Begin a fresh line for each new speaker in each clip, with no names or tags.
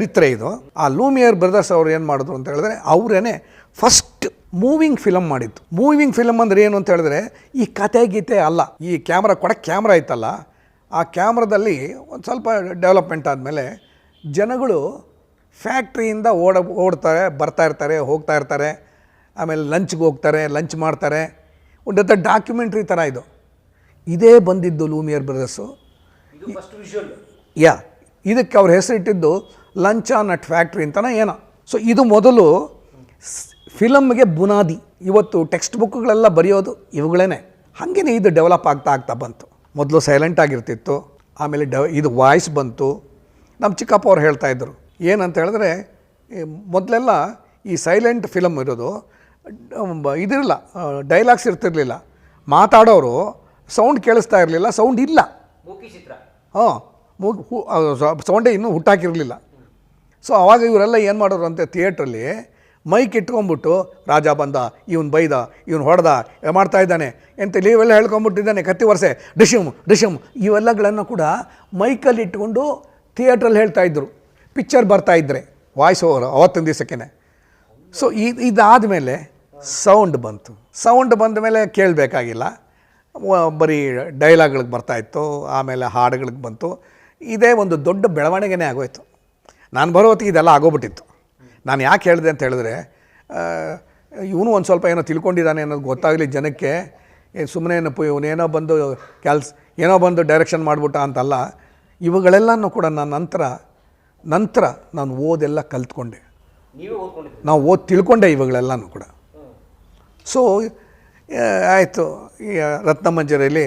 ಚರಿತ್ರೆ ಇದು. ಆ ಲೂಮಿಯರ್ ಬ್ರದರ್ಸ್ ಅವ್ರು ಏನು ಮಾಡಿದ್ರು ಅಂತ ಹೇಳಿದ್ರೆ ಅವರೇನೆ ಫಸ್ಟ್ ಮೂವಿಂಗ್ ಫಿಲಮ್ ಮಾಡಿದ್ದು. ಮೂವಿಂಗ್ ಫಿಲಮ್ ಅಂದರೆ ಏನು ಅಂತ ಹೇಳಿದ್ರೆ ಈ ಕತೆ ಗೀತೆ ಅಲ್ಲ, ಈ ಕ್ಯಾಮ್ರಾ ಕ್ಯಾಮ್ರಾ ಐತಲ್ಲ, ಆ ಕ್ಯಾಮ್ರಾದಲ್ಲಿ ಒಂದು ಸ್ವಲ್ಪ ಡೆವಲಪ್ಮೆಂಟ್ ಆದಮೇಲೆ ಜನಗಳು ಫ್ಯಾಕ್ಟ್ರಿಯಿಂದ ಓಡ್ತಾರೆ, ಬರ್ತಾ ಇರ್ತಾರೆ, ಹೋಗ್ತಾ ಇರ್ತಾರೆ, ಆಮೇಲೆ ಲಂಚ್ಗೆ ಹೋಗ್ತಾರೆ, ಲಂಚ್ ಮಾಡ್ತಾರೆ. ಒಂದು ಡಾಕ್ಯುಮೆಂಟ್ರಿ ಥರ ಇದು. ಇದೇ ಬಂದಿದ್ದು ಲೂಮಿಯರ್ ಬ್ರದರ್ಸು. ಇದಕ್ಕೆ ಅವ್ರ ಹೆಸರಿಟ್ಟಿದ್ದು ಲಂಚ್ ಆನ್ ಅಟ್ ಫ್ಯಾಕ್ಟ್ರಿ ಅಂತಲೇ ಏನೋ. ಸೊ ಇದು ಮೊದಲು ಫಿಲಮ್ಗೆ ಬುನಾದಿ. ಇವತ್ತು ಟೆಕ್ಸ್ಟ್ ಬುಕ್ಗಳೆಲ್ಲ ಬರೆಯೋದು ಇವುಗಳೇ. ಹಾಗೇ ಇದು ಡೆವಲಪ್ ಆಗ್ತಾ ಬಂತು. ಮೊದಲು ಸೈಲೆಂಟ್ ಆಗಿರ್ತಿತ್ತು, ಆಮೇಲೆ ಇದು ವಾಯ್ಸ್ ಬಂತು. ನಮ್ಮ ಚಿಕ್ಕಪ್ಪ ಅವ್ರು ಹೇಳ್ತಾಯಿದ್ರು ಏನಂತ ಹೇಳಿದ್ರೆ, ಮೊದಲೆಲ್ಲ ಈ ಸೈಲೆಂಟ್ ಫಿಲಮ್ ಇರೋದು ಇದಿರಲಿಲ್ಲ, ಡೈಲಾಗ್ಸ್ ಇರ್ತಿರಲಿಲ್ಲ, ಮಾತಾಡೋರು ಸೌಂಡ್ ಕೇಳಿಸ್ತಾ ಇರಲಿಲ್ಲ, ಸೌಂಡ್ ಇಲ್ಲ. ಸೌಂಡೇ ಇನ್ನೂ ಹುಟ್ಟಾಕಿರಲಿಲ್ಲ. ಸೊ ಆವಾಗ ಇವರೆಲ್ಲ ಏನು ಮಾಡೋರು ಅಂತ ಥಿಯೇಟ್ರಲ್ಲಿ ಮೈಕ್ ಇಟ್ಕೊಂಬಿಟ್ಟು ರಾಜ ಬಂದ, ಇವನು ಬೈದ, ಇವನು ಹೊಡೆದ, ಮಾಡ್ತಾಯಿದ್ದಾನೆ ಅಂತ ಇವೆಲ್ಲ ಹೇಳ್ಕೊಂಬಿಟ್ಟಿದ್ದಾನೆ, ಕತ್ತಿ ವರ್ಷೆ ಡಿಶಮ್ ಇವೆಲ್ಲಗಳನ್ನು ಕೂಡ ಮೈಕಲ್ಲಿ ಇಟ್ಕೊಂಡು ಥಿಯೇಟ್ರಲ್ಲಿ ಹೇಳ್ತಾಯಿದ್ರು. ಪಿಕ್ಚರ್ ಬರ್ತಾಯಿದ್ರೆ ವಾಯ್ಸ್ ಓವರ್ ಅವತ್ತಿನ ದಿವಸಕ್ಕೇ. ಸೊ ಇದಾದಮೇಲೆ ಸೌಂಡ್ ಬಂತು. ಸೌಂಡ್ ಬಂದ ಮೇಲೆ ಕೇಳಬೇಕಾಗಿಲ್ಲ, ಬರೀ ಡೈಲಾಗ್ಗಳಿಗೆ ಬರ್ತಾಯಿತ್ತು, ಆಮೇಲೆ ಹಾಡುಗಳಿಗೆ ಬಂತು. ಇದೇ ಒಂದು ದೊಡ್ಡ ಬೆಳವಣಿಗೆನೇ ಆಗೋಯ್ತು. ನಾನು ಬರೋ ಹೊತ್ತಿಗೆ ಇದೆಲ್ಲ ಆಗೋಗ್ಬಿಟ್ಟಿತ್ತು. ನಾನು ಯಾಕೆ ಹೇಳಿದೆ ಅಂತ ಹೇಳಿದ್ರೆ, ಇವನು ಒಂದು ಸ್ವಲ್ಪ ಏನೋ ತಿಳ್ಕೊಂಡಿದ್ದಾನೆ ಅನ್ನೋದು ಗೊತ್ತಾಗಲಿ ಜನಕ್ಕೆ. ಸುಮ್ಮನೆ ಇವನೇನೋ ಬಂದು ಏನೋ ಬಂದು ಡೈರೆಕ್ಷನ್ ಮಾಡಿಬಿಟ್ಟ ಅಂತಲ್ಲ. ಇವುಗಳೆಲ್ಲನೂ ಕೂಡ ನಾನು ನಂತರ ನಾನು ಓದೆಲ್ಲ ಕಲ್ತ್ಕೊಂಡೆ. ನಾವು ತಿಳ್ಕೊಂಡೆ ಇವುಗಳೆಲ್ಲನೂ ಕೂಡ. ಸೊ ಆಯಿತು, ಈ ರತ್ನಮಂಜರಿಯಲ್ಲಿ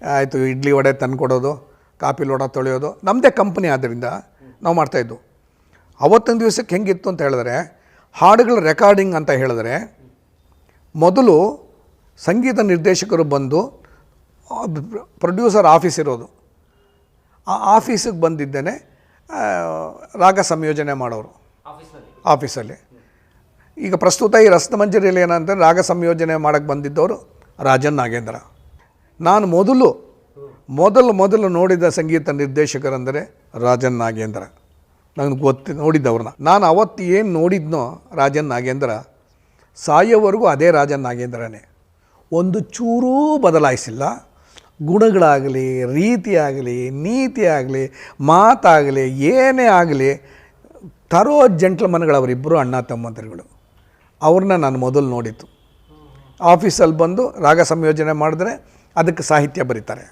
ಆಯಿತು, ಇಡ್ಲಿ ವಡೆ ತಂದುಕೊಡೋದು, ಕಾಪಿ ಲೋಟ ತೊಳೆಯೋದು ನಮ್ಮದೇ ಕಂಪ್ನಿ. ಆದ್ದರಿಂದ ನಾವು ಮಾಡ್ತಾಯಿದ್ದು. ಅವತ್ತಿನ ದಿವಸಕ್ಕೆ ಹೆಂಗಿತ್ತು ಅಂತ ಹೇಳಿದ್ರೆ, ಹಾಡುಗಳ ರೆಕಾರ್ಡಿಂಗ್ ಅಂತ ಹೇಳಿದ್ರೆ ಮೊದಲು ಸಂಗೀತ ನಿರ್ದೇಶಕರು ಬಂದು ಪ್ರೊಡ್ಯೂಸರ್ ಆಫೀಸ್ ಇರೋದು, ಆ ಆಫೀಸಿಗೆ ಬಂದಿದ್ದೇನೆ ರಾಗ ಸಂಯೋಜನೆ ಮಾಡೋರು ಆಫೀಸಲ್ಲಿ. ಈಗ ಪ್ರಸ್ತುತ ಈ ರತ್ನಮಂಜರಿಯಲ್ಲಿ ಏನಂದರೆ ರಾಗ ಸಂಯೋಜನೆ ಮಾಡೋಕ್ಕೆ ಬಂದಿದ್ದವರು ರಾಜನ್ ನಾಗೇಂದ್ರ. ನಾನು ಮೊದಲು ನೋಡಿದ ಸಂಗೀತ ನಿರ್ದೇಶಕರಂದರೆ ರಾಜನ್ ನಾಗೇಂದ್ರ. ನನಗೆ ನೋಡಿದ್ದವ್ರನ್ನ ನಾನು ಅವತ್ತು ಏನು ನೋಡಿದ್ನೋ ರಾಜನ್ ನಾಗೇಂದ್ರ, ಸಾಯೋವರೆಗೂ ಅದೇ ರಾಜನ್ ನಾಗೇಂದ್ರನೇ. ಒಂದು ಚೂರೂ ಬದಲಾಯಿಸಿಲ್ಲ. ಗುಣಗಳಾಗಲಿ, ರೀತಿಯಾಗಲಿ, ನೀತಿ ಆಗಲಿ, ಮಾತಾಗಲಿ, ಏನೇ ಆಗಲಿ, ತರೋ ಜೆಂಟ್ಲ್ಮನ್ಗಳವರಿಬ್ಬರು ಅಣ್ಣ ತಮ್ಮಂದಿರುಗಳು. ಅವ್ರನ್ನ ನಾನು ಮೊದಲು ನೋಡಿದ್ದು. ಆಫೀಸಲ್ಲಿ ಬಂದು ರಾಗ ಸಂಯೋಜನೆ ಮಾಡಿದ್ರೆ ಅದಕ್ಕೆ ಸಾಹಿತ್ಯ ಬರೀತಾರೆ.